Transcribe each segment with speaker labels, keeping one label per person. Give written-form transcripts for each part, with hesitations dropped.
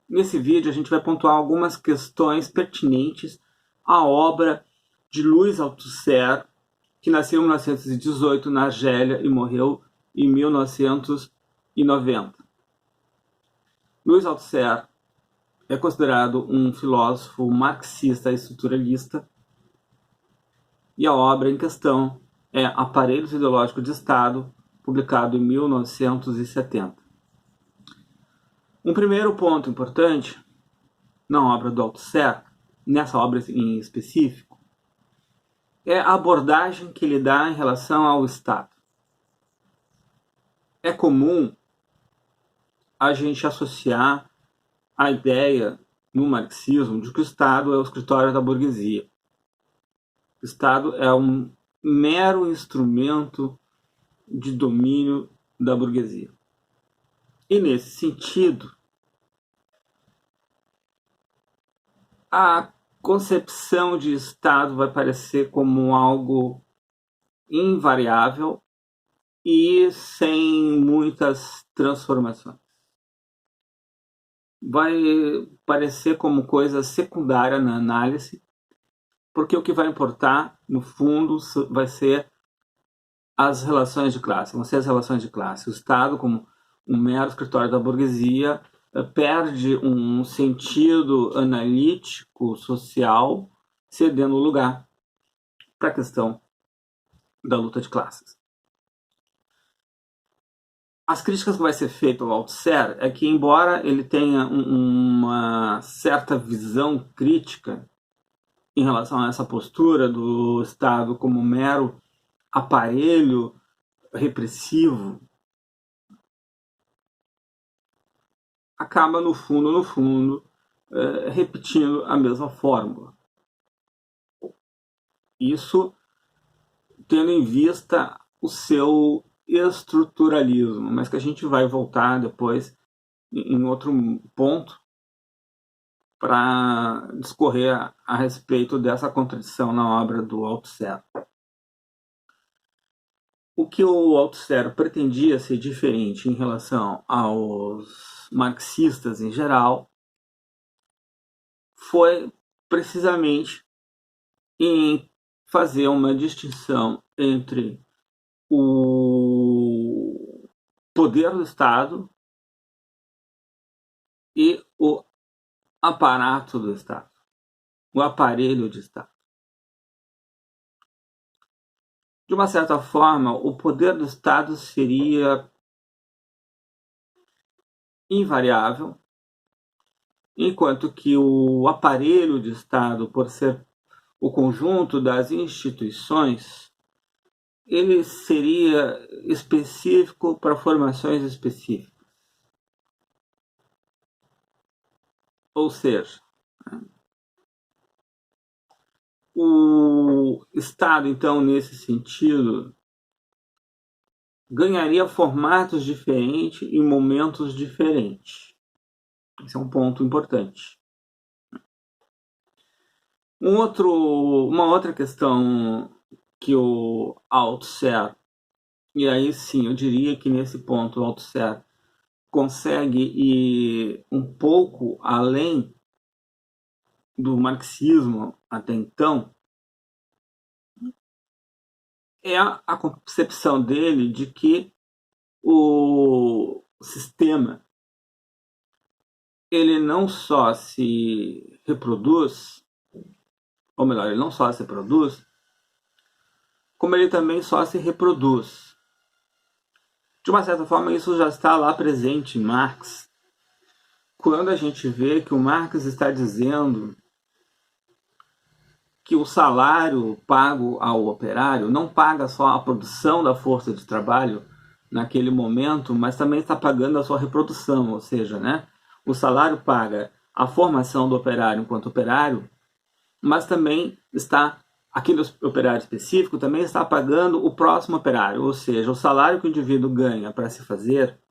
Speaker 1: Nesse vídeo a gente vai pontuar algumas questões pertinentes à obra de Louis Althusser, que nasceu em 1918 na Argélia e morreu em 1990. Louis Althusser é considerado um filósofo marxista e estruturalista, e a obra em questão é Aparelhos Ideológicos de Estado, publicado em 1970. Um primeiro ponto importante na obra do Althusser, nessa obra em específico, é a abordagem que ele dá em relação ao Estado. É comum a gente associar a ideia no marxismo de que o Estado é o escritório da burguesia. O Estado é um mero instrumento de domínio da burguesia. E nesse sentido, a concepção de Estado vai parecer como algo invariável e sem muitas transformações. Vai parecer como coisa secundária na análise, porque o que vai importar, no fundo, vai ser as relações de classe. Vão ser as relações de classe. O Estado, como um mero escritório da burguesia, perde um sentido analítico, social, cedendo lugar para a questão da luta de classes. As críticas que vai ser feita ao Althusser é que, embora ele tenha uma certa visão crítica em relação a essa postura do Estado como mero aparelho repressivo, acaba no fundo, repetindo a mesma fórmula. Isso tendo em vista o seu estruturalismo, mas que a gente vai voltar depois em outro ponto para discorrer a respeito dessa contradição na obra do Althusser. O que o Althusser pretendia ser diferente em relação aos marxistas em geral foi precisamente em fazer uma distinção entre o poder do Estado e o aparato do Estado, o aparelho de Estado. De uma certa forma, o poder do Estado seria invariável, enquanto que o aparelho de Estado, por ser o conjunto das instituições, ele seria específico para formações específicas. Ou seja, o Estado, então, nesse sentido, ganharia formatos diferentes em momentos diferentes. Esse é um ponto importante. Uma outra questão que o Althusser, e aí sim eu diria que nesse ponto o Althusser consegue ir um pouco além do marxismo até então, é a concepção dele de que o sistema ele não só se reproduz, ou melhor, ele não só se produz, como ele também só se reproduz. De uma certa forma, isso já está lá presente em Marx, quando a gente vê que o Marx está dizendo que o salário pago ao operário não paga só a produção da força de trabalho naquele momento, mas também está pagando a sua reprodução, ou seja, né, o salário paga a formação do operário enquanto operário, mas também está, aquele operário específico também está pagando o próximo operário, ou seja, o salário que o indivíduo ganha para se fazer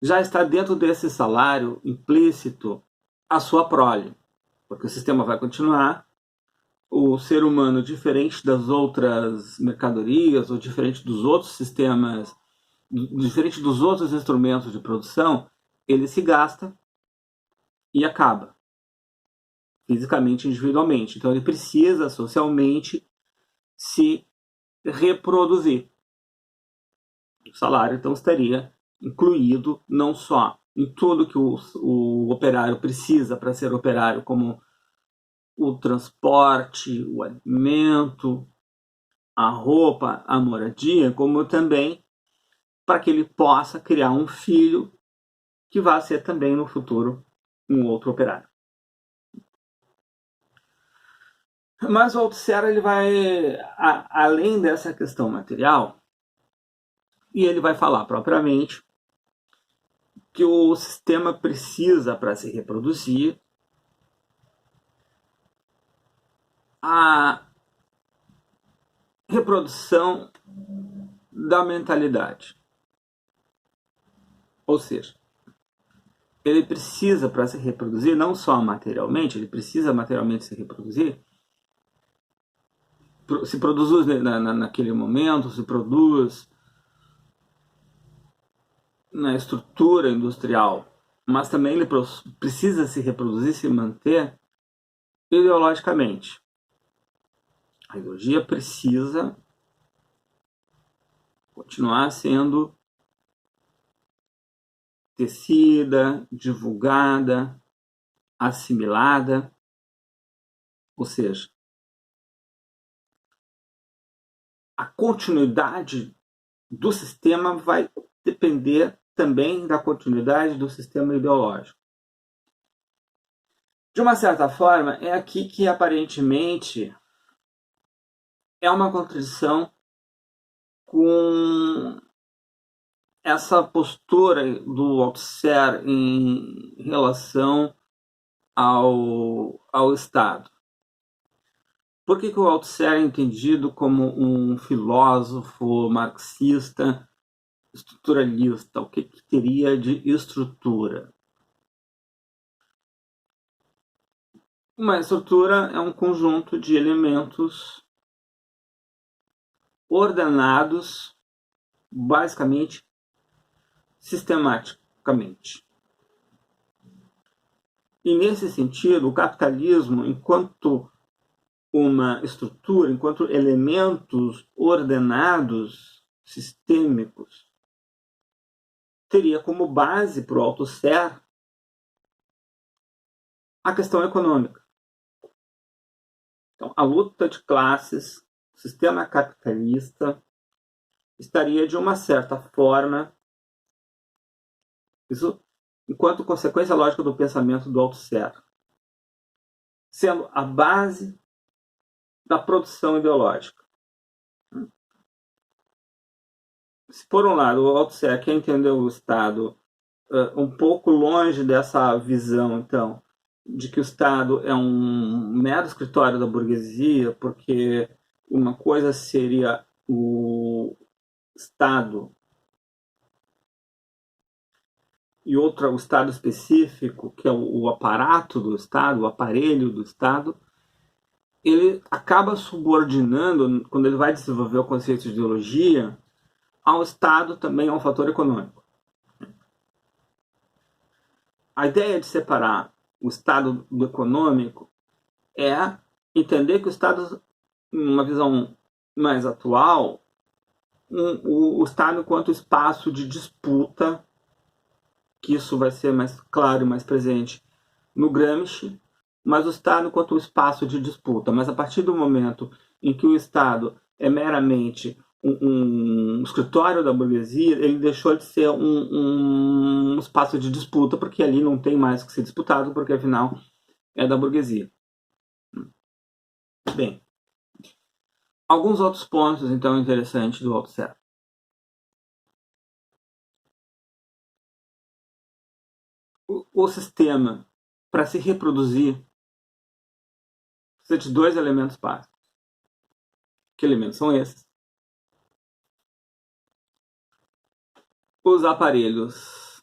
Speaker 1: já está dentro desse salário implícito a sua prole, porque o sistema vai continuar, o ser humano, diferente das outras mercadorias ou diferente dos outros sistemas, diferente dos outros instrumentos de produção, ele se gasta e acaba, fisicamente, individualmente. Então ele precisa socialmente se reproduzir. O salário, então, estaria incluído não só em tudo que o operário precisa para ser operário, como o transporte, o alimento, a roupa, a moradia, como também para que ele possa criar um filho que vai ser também no futuro um outro operário. Mas o Althusser ele vai além dessa questão material, e ele vai falar propriamente que o sistema precisa, para se reproduzir, a reprodução da mentalidade. Ou seja, ele precisa, para se reproduzir, não só materialmente, ele precisa materialmente se reproduzir, se produz naquele momento, se produz na estrutura industrial, mas também ele precisa se reproduzir, se manter ideologicamente. A ideologia precisa continuar sendo tecida, divulgada, assimilada, ou seja, a continuidade do sistema vai depender também da continuidade do sistema ideológico. De uma certa forma, é aqui que aparentemente é uma contradição com essa postura do Althusser em relação ao Estado. Por que o Althusser é entendido como um filósofo marxista estruturalista? O que teria de estrutura? Uma estrutura é um conjunto de elementos ordenados, basicamente, sistematicamente. E nesse sentido, o capitalismo, enquanto uma estrutura, enquanto elementos ordenados, sistêmicos, teria como base para o Althusser a questão econômica. Então, a luta de classes, o sistema capitalista, estaria de uma certa forma, isso enquanto consequência lógica do pensamento do Althusser, sendo a base da produção ideológica. Se por um lado o Althusser quer entender o Estado um pouco longe dessa visão, então, de que o Estado é um mero escritório da burguesia, porque uma coisa seria o Estado e outra o Estado específico, que é o aparato do Estado, o aparelho do Estado, ele acaba subordinando, quando ele vai desenvolver o conceito de ideologia, ao Estado também é um fator econômico. A ideia de separar o Estado do econômico é entender que o Estado, numa visão mais atual, o Estado enquanto espaço de disputa, que isso vai ser mais claro e mais presente no Gramsci, mas o Estado enquanto um espaço de disputa. Mas a partir do momento em que o Estado é meramente um escritório da burguesia, ele deixou de ser um espaço de disputa, porque ali não tem mais o que ser disputado, porque afinal é da burguesia. Bem, alguns outros pontos, então, interessantes do Althusser. O sistema, para se reproduzir, precisa de dois elementos básicos. Que elementos são esses? Os aparelhos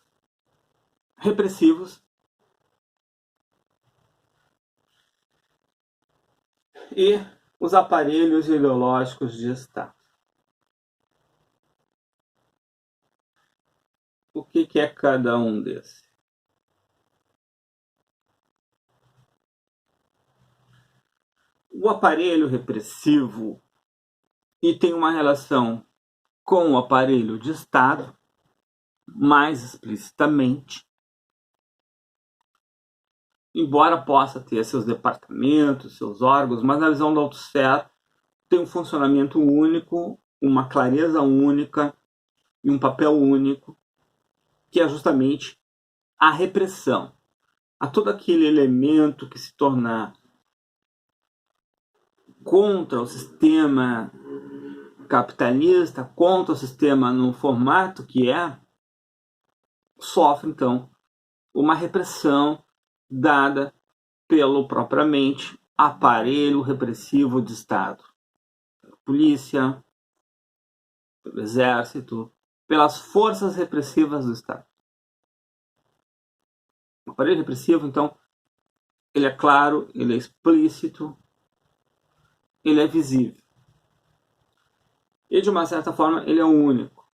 Speaker 1: repressivos e os aparelhos ideológicos de Estado. O que é cada um desses? o aparelho repressivo e tem uma relação com o aparelho de Estado, mais explicitamente, embora possa ter seus departamentos, seus órgãos, mas na visão do Althusser tem um funcionamento único, uma clareza única e um papel único, que é justamente a repressão a todo aquele elemento que se tornar contra o sistema capitalista, contra o sistema no formato que sofre então uma repressão dada pelo propriamente aparelho repressivo de Estado, pela polícia, pelo exército, pelas forças repressivas do Estado. O aparelho repressivo, então, ele é claro, ele é explícito, ele é visível. E, de uma certa forma, ele é único.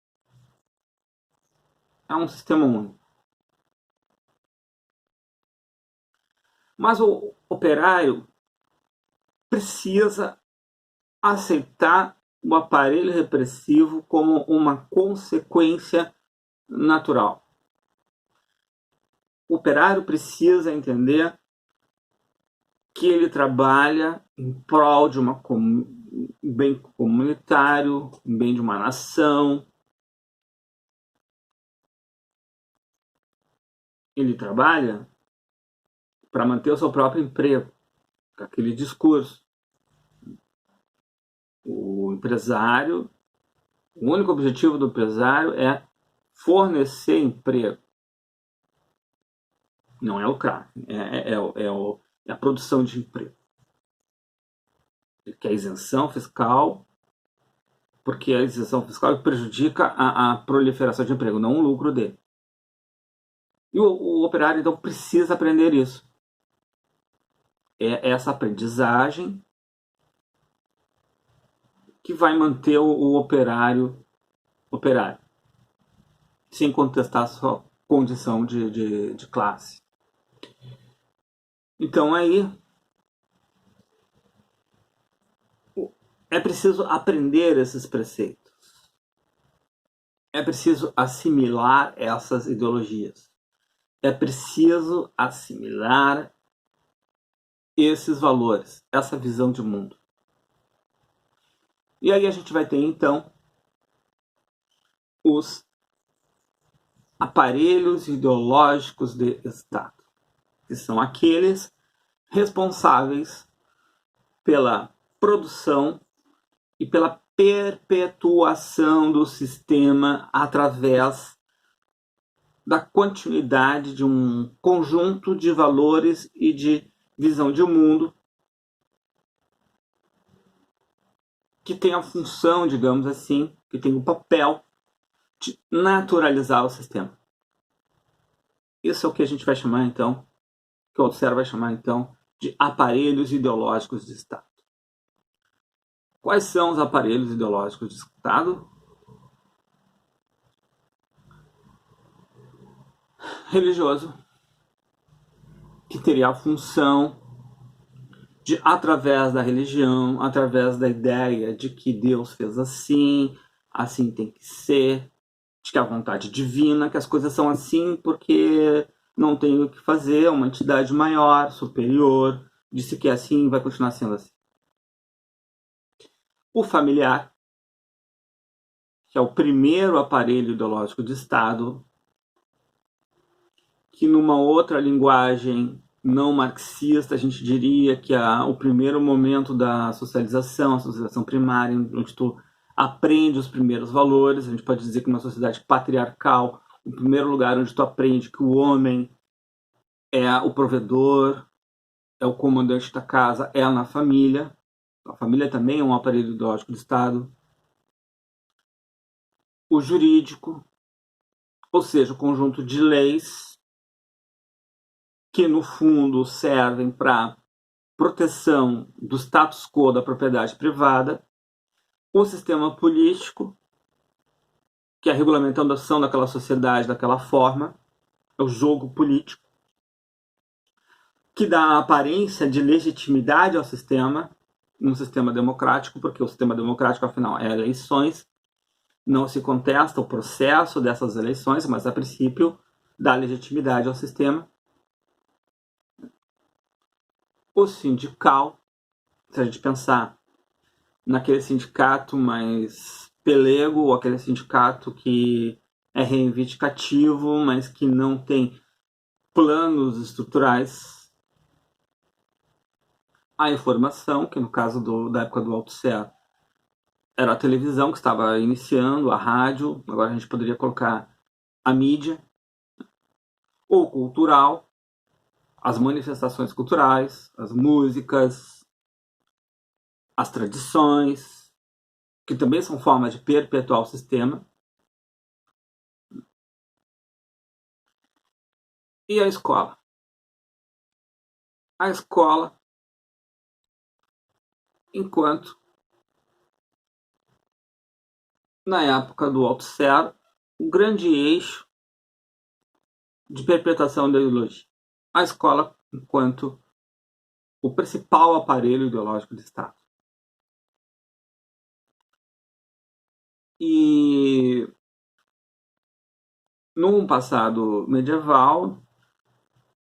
Speaker 1: É um sistema único. Mas o operário precisa aceitar o aparelho repressivo como uma consequência natural. O operário precisa entender que ele trabalha em prol de um bem comunitário, um bem de uma nação. Ele trabalha para manter o seu próprio emprego, com aquele discurso. O empresário, o único objetivo do empresário é fornecer emprego. Não é lucrar, é a produção de emprego. Ele quer isenção fiscal, porque a isenção fiscal prejudica a proliferação de emprego, não o lucro dele. E o operário, então, precisa aprender isso. É essa aprendizagem que vai manter o operário, sem contestar a sua condição de classe. Então, aí, é preciso aprender esses preceitos. É preciso assimilar essas ideologias. É preciso assimilar esses valores, essa visão de mundo. E aí a gente vai ter, então, os aparelhos ideológicos de Estado, que são aqueles responsáveis pela produção e pela perpetuação do sistema através da continuidade de um conjunto de valores e de visão de mundo que tem a função, digamos assim, que tem o papel de naturalizar o sistema. Isso é o que a gente vai chamar, então, que o Althusser vai chamar, então, de aparelhos ideológicos de Estado. Quais são os aparelhos ideológicos de Estado? Religioso, que teria a função de, através da religião, através da ideia de que Deus fez assim, assim tem que ser, de que a vontade divina, que as coisas são assim porque não tem o que fazer, uma entidade maior, superior, disse que é assim e vai continuar sendo assim. O familiar, que é o primeiro aparelho ideológico de Estado, que numa outra linguagem não marxista, a gente diria que o primeiro momento da socialização, a socialização primária, onde tu aprende os primeiros valores. A gente pode dizer que numa sociedade patriarcal, o primeiro lugar onde tu aprende que o homem é o provedor, é o comandante da casa, é na família. A família também é um aparelho ideológico do Estado. O jurídico, ou seja, o conjunto de leis que no fundo servem para proteção do status quo da propriedade privada. O sistema político, que é a regulamentação daquela sociedade daquela forma, é o jogo político, que dá a aparência de legitimidade ao sistema, num sistema democrático, porque o sistema democrático, afinal, é eleições, não se contesta o processo dessas eleições, mas, a princípio, dá legitimidade ao sistema. O sindical, se a gente pensar naquele sindicato mais pelego, ou aquele sindicato que é reivindicativo, mas que não tem planos estruturais. A informação, que no caso da época do Althusser era a televisão que estava iniciando, a rádio, agora a gente poderia colocar a mídia, o cultural, as manifestações culturais, as músicas, as tradições, que também são formas de perpetuar o sistema, e a escola. A escola, enquanto, na época do Althusser, o grande eixo de perpetuação da ideologia. A escola, enquanto o principal aparelho ideológico do Estado. E num passado medieval,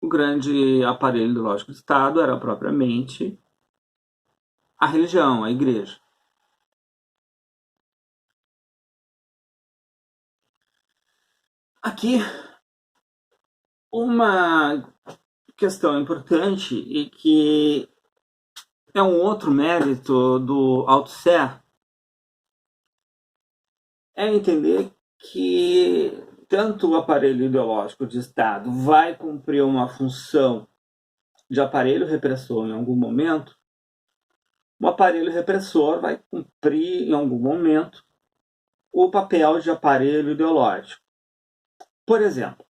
Speaker 1: o grande aparelho ideológico do Estado era propriamente a religião, a igreja. Aqui, uma questão importante e que é um outro mérito do Althusser é entender que tanto o aparelho ideológico de Estado vai cumprir uma função de aparelho repressor em algum momento, o aparelho repressor vai cumprir em algum momento o papel de aparelho ideológico. Por exemplo,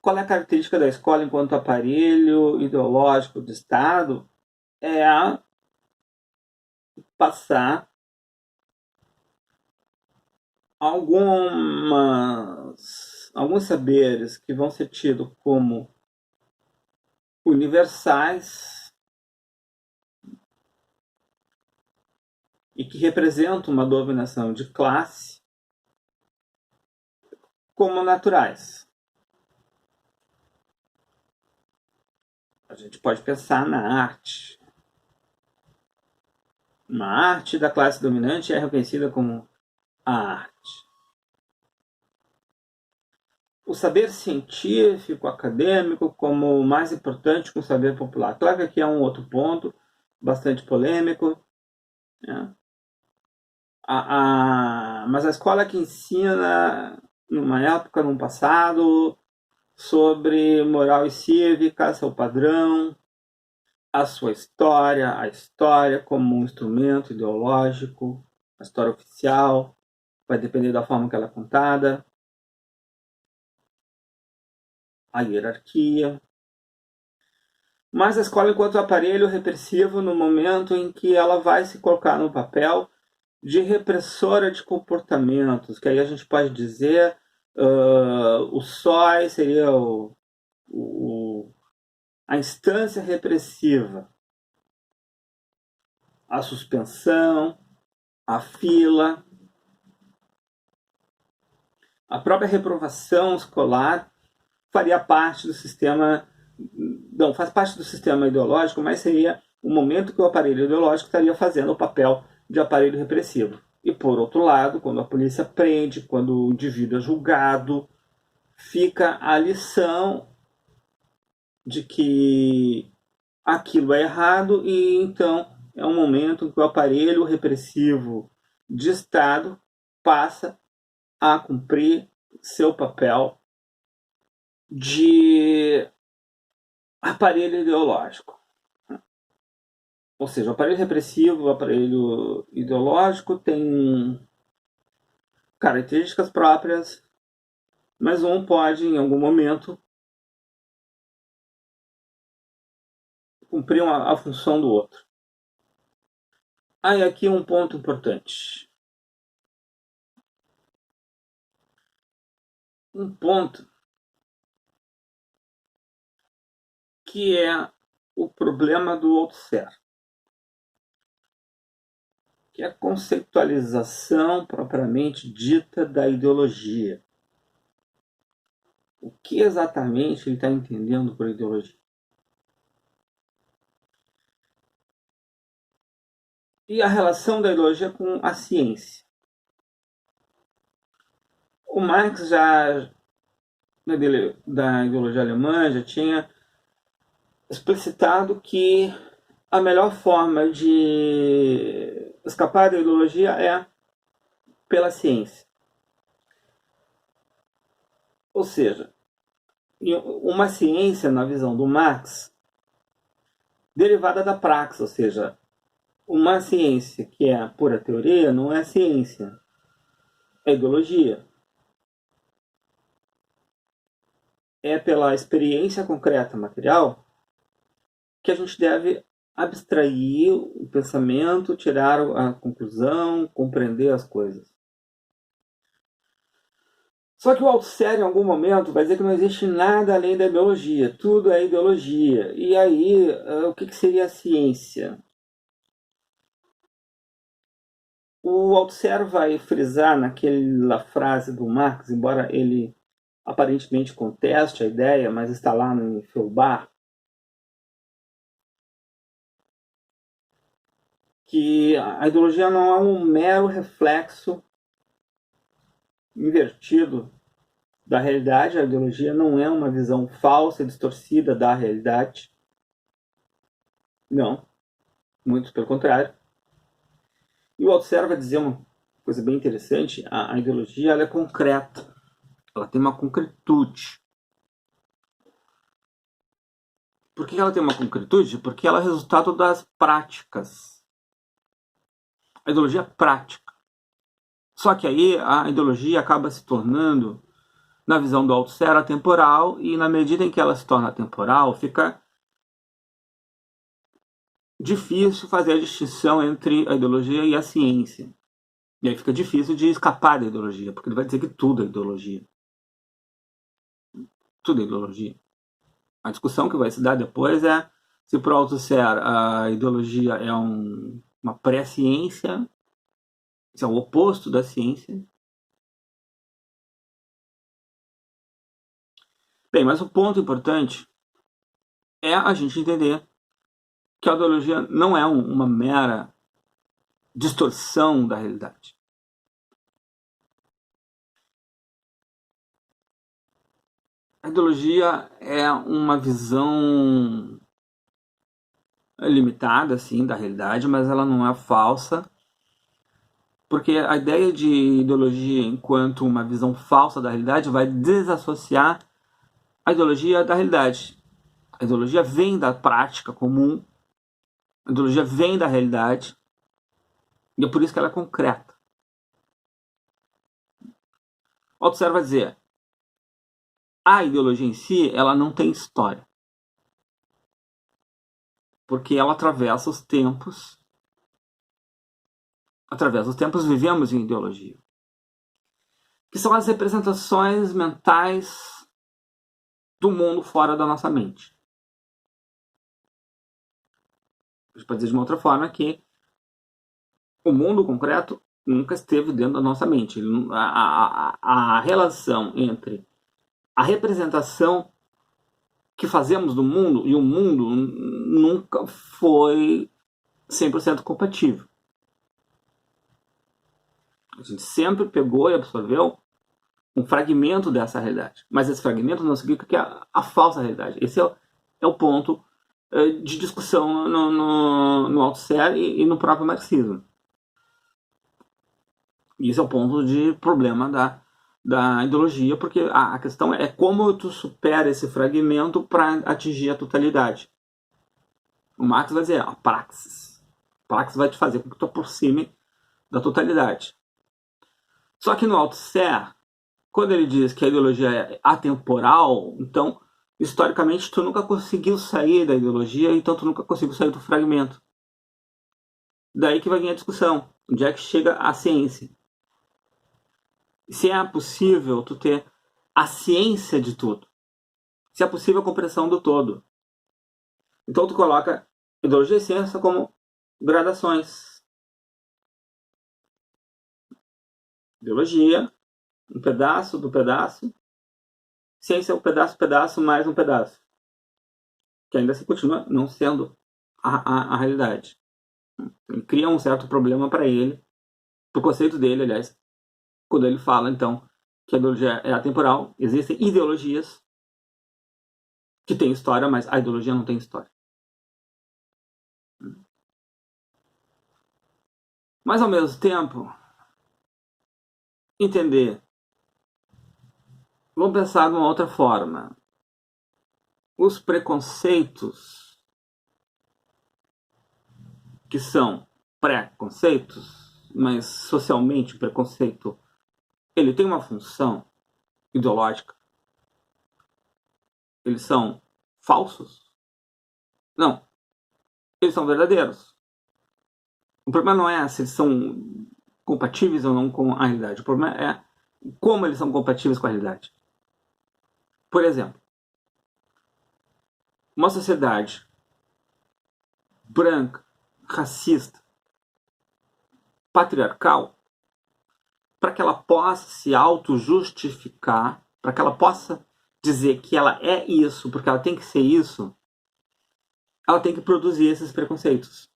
Speaker 1: qual é a característica da escola enquanto aparelho ideológico do Estado? É a passar alguns saberes que vão ser tidos como universais e que representam uma dominação de classe como naturais. A gente pode pensar na arte. Uma arte da classe dominante é reconhecida como a arte. O saber científico, acadêmico, como o mais importante que o saber popular. Claro que aqui é um outro ponto, bastante polêmico, né? Mas a escola que ensina, numa época, num passado, sobre moral e cívica, seu padrão, a sua história, a história como um instrumento ideológico, a história oficial, vai depender da forma que ela é contada, a hierarquia. Mas a escola enquanto aparelho repressivo no momento em que ela vai se colocar no papel de repressora de comportamentos, que aí a gente pode dizer o SOI seria a instância repressiva, a suspensão, a fila, a própria reprovação escolar faria parte do sistema, não, faz parte do sistema ideológico, mas seria o momento que o aparelho ideológico estaria fazendo o papel de aparelho repressivo. E por outro lado, quando a polícia prende, quando o indivíduo é julgado, fica a lição de que aquilo é errado e então é um momento em que o aparelho repressivo de Estado passa a cumprir seu papel de aparelho ideológico. Ou seja, o aparelho repressivo, o aparelho ideológico tem características próprias, mas um pode, em algum momento, cumprir a função do outro. Aí aqui um ponto importante. Um ponto que é o problema do Althusser, que é a conceitualização propriamente dita da ideologia. O que exatamente ele está entendendo por ideologia? E a relação da ideologia com a ciência. O Marx já, da ideologia alemã, já tinha explicitado que a melhor forma de escapar da ideologia é pela ciência. Ou seja, uma ciência, na visão do Marx, derivada da praxis, ou seja, uma ciência que é pura teoria não é ciência, é ideologia. É pela experiência concreta material que a gente deve abstrair o pensamento, tirar a conclusão, compreender as coisas. Só que o Althusser, em algum momento, vai dizer que não existe nada além da ideologia, tudo é ideologia. E aí, o que seria a ciência? O Althusser vai frisar naquela frase do Marx, embora ele aparentemente conteste a ideia, mas está lá no Feuerbach, que a ideologia não é um mero reflexo invertido da realidade, a ideologia não é uma visão falsa e distorcida da realidade. Não, muito pelo contrário. E o Althusser vai dizer uma coisa bem interessante, a ideologia ela é concreta, ela tem uma concretude. Por que ela tem uma concretude? Porque ela é resultado das práticas. A ideologia é prática. Só que aí a ideologia acaba se tornando, na visão do Althusser, atemporal, e na medida em que ela se torna atemporal, fica difícil fazer a distinção entre a ideologia e a ciência. E aí fica difícil de escapar da ideologia, porque ele vai dizer que tudo é ideologia. Tudo é ideologia. A discussão que vai se dar depois é se para o Althusser a ideologia é uma pré-ciência, se é o oposto da ciência. Bem, mas o ponto importante é a gente entender que a ideologia não é uma mera distorção da realidade. A ideologia é uma visão limitada, assim, da realidade, mas ela não é falsa, porque a ideia de ideologia enquanto uma visão falsa da realidade vai desassociar a ideologia da realidade. A ideologia vem da prática comum, a ideologia vem da realidade, e é por isso que ela é concreta. O Althusser vai dizer, a ideologia em si, ela não tem história, porque ela atravessa os tempos. Através dos tempos vivemos em ideologia, que são as representações mentais do mundo fora da nossa mente. A gente pode dizer de uma outra forma que o mundo concreto nunca esteve dentro da nossa mente. A relação entre a representação que fazemos do mundo e o mundo nunca foi 100% compatível. A gente sempre pegou e absorveu um fragmento dessa realidade. Mas esse fragmento não significa que é a falsa realidade. Esse é o ponto de discussão no Althusser e no próprio marxismo. E esse é o ponto de problema da ideologia, porque a questão é como tu supera esse fragmento para atingir a totalidade. O Marx vai dizer, a praxis. A praxis vai te fazer com que tu aproxime da totalidade. Só que no Althusser, quando ele diz que a ideologia é atemporal, então, historicamente, tu nunca conseguiu sair da ideologia, então tu nunca conseguiu sair do fragmento. Daí que vai vir a discussão. Onde é que chega a ciência? Se é possível tu ter a ciência de tudo. Se é possível a compreensão do todo. Então tu coloca ideologia e ciência como gradações. Ideologia, um pedaço do pedaço. Ciência é um pedaço mais um pedaço. Que ainda assim continua não sendo a realidade. Ele cria um certo problema para ele, pro conceito dele, aliás, quando ele fala, então, que a ideologia é atemporal. Existem ideologias que têm história, mas a ideologia não tem história. Mas, ao mesmo tempo, entender. Vamos pensar de uma outra forma. Os preconceitos, que são pré-conceitos, mas socialmente o preconceito, ele tem uma função ideológica. Eles são falsos? Não. Eles são verdadeiros. O problema não é se eles são compatíveis ou não com a realidade. O problema é como eles são compatíveis com a realidade. Por exemplo, uma sociedade branca, racista, patriarcal, para que ela possa se auto-justificar, para que ela possa dizer que ela é isso, porque ela tem que ser isso, ela tem que produzir esses preconceitos.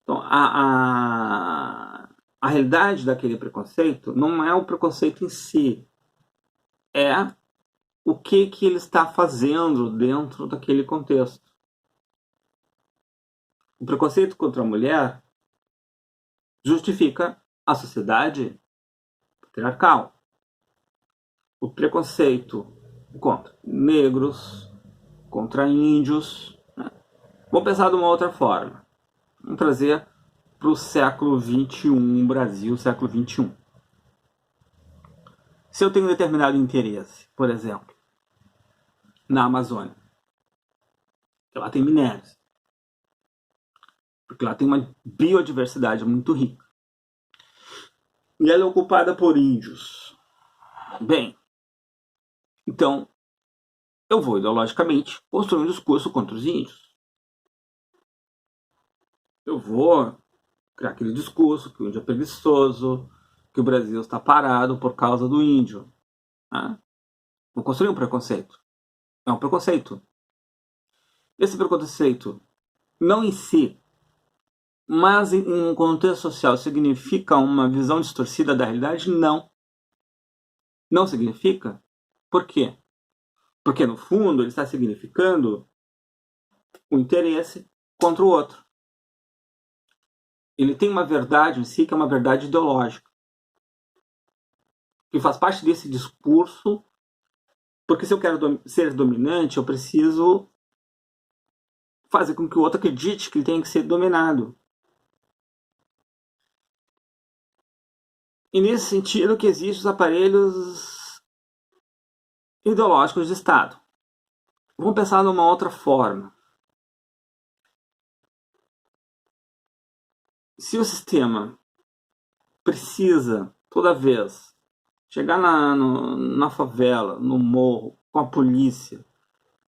Speaker 1: Então, a realidade daquele preconceito não é o preconceito em si, é o que ele está fazendo dentro daquele contexto. O preconceito contra a mulher justifica a sociedade patriarcal. O preconceito contra negros, contra índios. Né? Vamos pensar de uma outra forma. Vamos trazer para o século XXI, Brasil, século XXI. Se eu tenho um determinado interesse, por exemplo, na Amazônia, que lá tem minérios, porque lá tem uma biodiversidade muito rica, e ela é ocupada por índios. Bem, então eu vou ideologicamente construir um discurso contra os índios. Eu vou criar aquele discurso que o índio é preguiçoso, que o Brasil está parado por causa do índio. Né? Vou construir um preconceito. É um preconceito. Esse preconceito, não em si, mas em um contexto social, significa uma visão distorcida da realidade? Não. Não significa. Por quê? Porque, no fundo, ele está significando um interesse contra o outro. Ele tem uma verdade em si que é uma verdade ideológica. Que faz parte desse discurso, porque se eu quero ser dominante, eu preciso fazer com que o outro acredite que ele tem que ser dominado. E nesse sentido que existem os aparelhos ideológicos de Estado. Vamos pensar numa outra forma. Se o sistema precisa, toda vez, chegar na favela, no morro, com a polícia,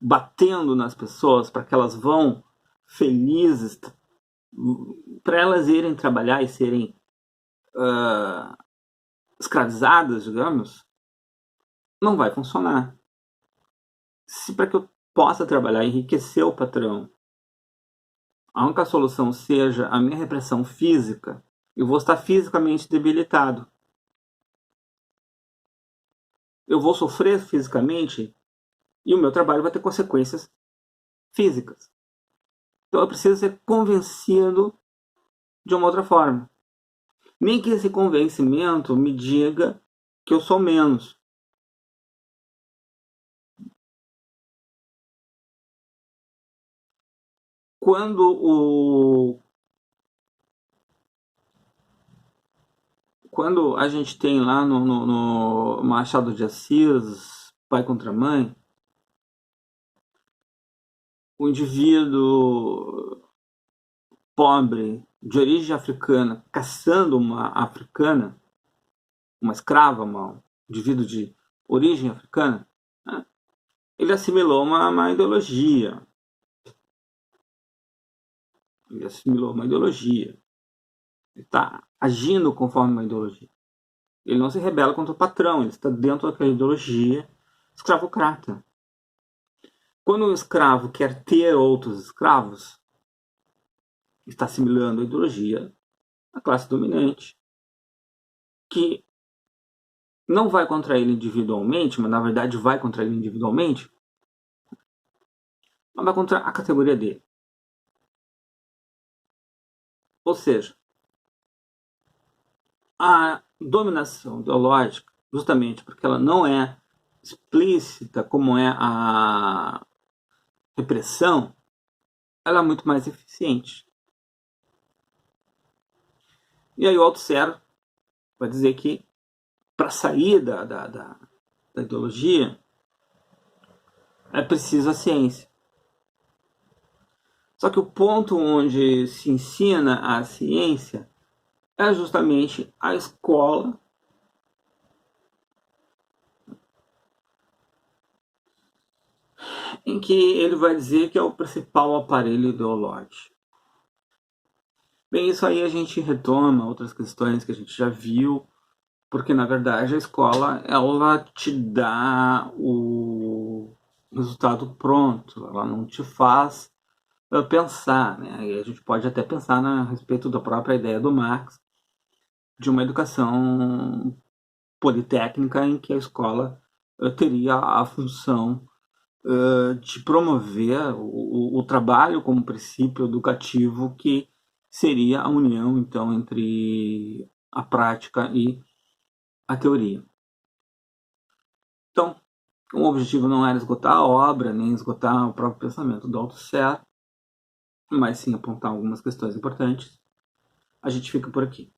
Speaker 1: batendo nas pessoas para que elas vão felizes, para elas irem trabalhar e serem escravizadas, digamos, não vai funcionar. Se para que eu possa trabalhar e enriquecer o patrão, a única solução seja a minha repressão física, eu vou estar fisicamente debilitado. Eu vou sofrer fisicamente e o meu trabalho vai ter consequências físicas. Então eu preciso ser convencido de uma outra forma. Nem que esse convencimento me diga que eu sou menos. Quando a gente tem lá no Machado de Assis, Pai contra Mãe, o indivíduo pobre de origem africana caçando uma africana, uma escrava, um indivíduo de origem africana, né? Ele assimilou uma ideologia. Ele assimilou uma ideologia. Ele está agindo conforme uma ideologia. Ele não se rebela contra o patrão, ele está dentro daquela ideologia escravocrata. Quando um escravo quer ter outros escravos, está assimilando a ideologia da classe dominante, que não vai contra ele individualmente, mas na verdade vai contra ele individualmente, mas vai contra a categoria dele. Ou seja, a dominação ideológica, justamente porque ela não é explícita como é a repressão, ela é muito mais eficiente. E aí o Althusser vai dizer que para sair da ideologia é preciso a ciência. Só que o ponto onde se ensina a ciência é justamente a escola em que ele vai dizer que é o principal aparelho ideológico. Bem, isso aí a gente retoma outras questões que a gente já viu, porque na verdade a escola ela te dá o resultado pronto, ela não te faz pensar, né? E a gente pode até pensar a respeito da própria ideia do Marx de uma educação politécnica em que a escola teria a função de promover o trabalho como princípio educativo, que seria a união então entre a prática e a teoria. Então, o objetivo não era esgotar a obra, nem esgotar o próprio pensamento do Althusser, mas sim apontar algumas questões importantes. A gente fica por aqui.